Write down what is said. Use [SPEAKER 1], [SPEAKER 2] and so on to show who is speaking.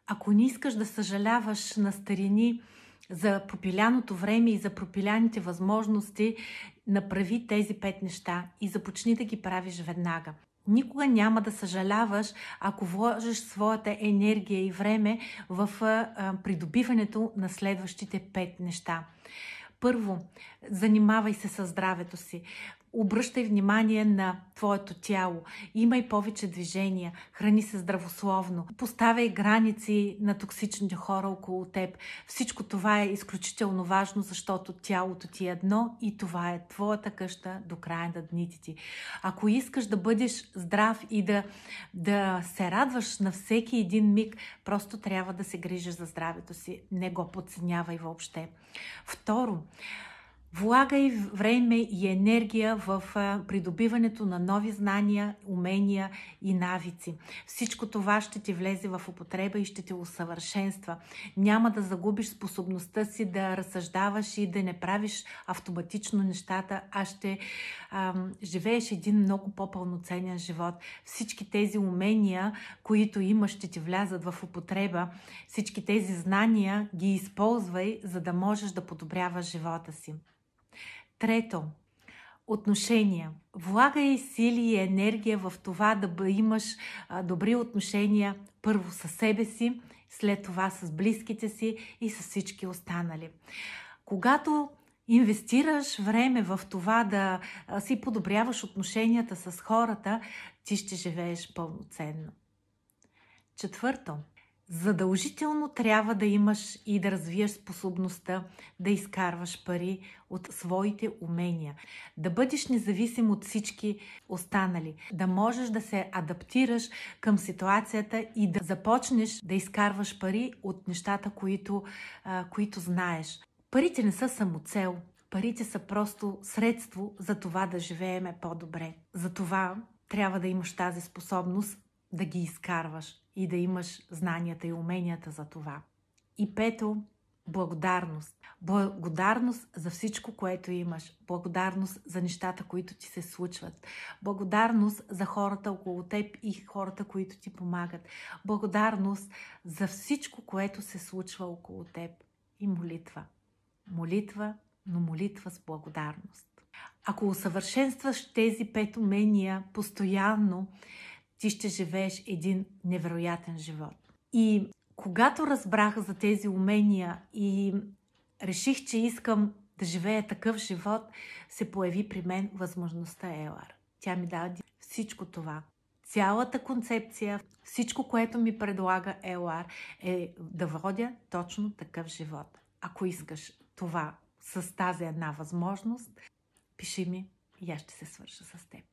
[SPEAKER 1] Ако не искаш да съжаляваш на старини за пропиляното време и за пропиляните възможности, направи тези 5 неща и започни да ги правиш веднага. Никога няма да съжаляваш, ако вложиш своята енергия и време в придобиването на следващите 5 неща. Първо, занимавай се със здравето си. Обръщай внимание на твоето тяло. Имай повече движения. Храни се здравословно. Поставяй граници на токсичните хора около теб. Всичко това е изключително важно, защото тялото ти е едно и това е твоята къща до края на дните ти. Ако искаш да бъдеш здрав и да се радваш на всеки един миг, просто трябва да се грижиш за здравето си. Не го подценявай въобще. Второ, влагай време и енергия в придобиването на нови знания, умения и навици. Всичко това ще ти влезе в употреба и ще те усъвършенства. Няма да загубиш способността си да разсъждаваш и да не правиш автоматично нещата, а ще живееш един много по-пълноценен живот. Всички тези умения, които имаш, ще ти влязат в употреба. Всички тези знания ги използвай, за да можеш да подобряваш живота си. Трето, отношения. Влагай сили и енергия в това да имаш добри отношения първо със себе си, след това с близките си и с всички останали. Когато инвестираш време в това да си подобряваш отношенията с хората, ти ще живееш пълноценно. Четвърто, задължително трябва да имаш и да развиеш способността да изкарваш пари от своите умения. Да бъдеш независим от всички останали. Да можеш да се адаптираш към ситуацията и да започнеш да изкарваш пари от нещата, които знаеш. Парите не са самоцел. Парите са просто средство за това да живееме по-добре. За това трябва да имаш тази способност да ги изкарваш и да имаш знанията и уменията за това. И пето, благодарност. Благодарност за всичко, което имаш. Благодарност за нещата, които ти се случват. Благодарност за хората около теб и хората, които ти помагат. Благодарност за всичко, което се случва около теб. И молитва. Молитва, но молитва с благодарност. Ако усъвършенстваш тези 5 умения постоянно, ти ще живееш един невероятен живот. И когато разбрах за тези умения и реших, че искам да живея такъв живот, се появи при мен възможността ЕЛАР. Тя ми даде всичко това. Цялата концепция, всичко, което ми предлага ЕЛАР, е да водя точно такъв живот. Ако искаш това с тази една възможност, пиши ми и аз ще се свърша с теб.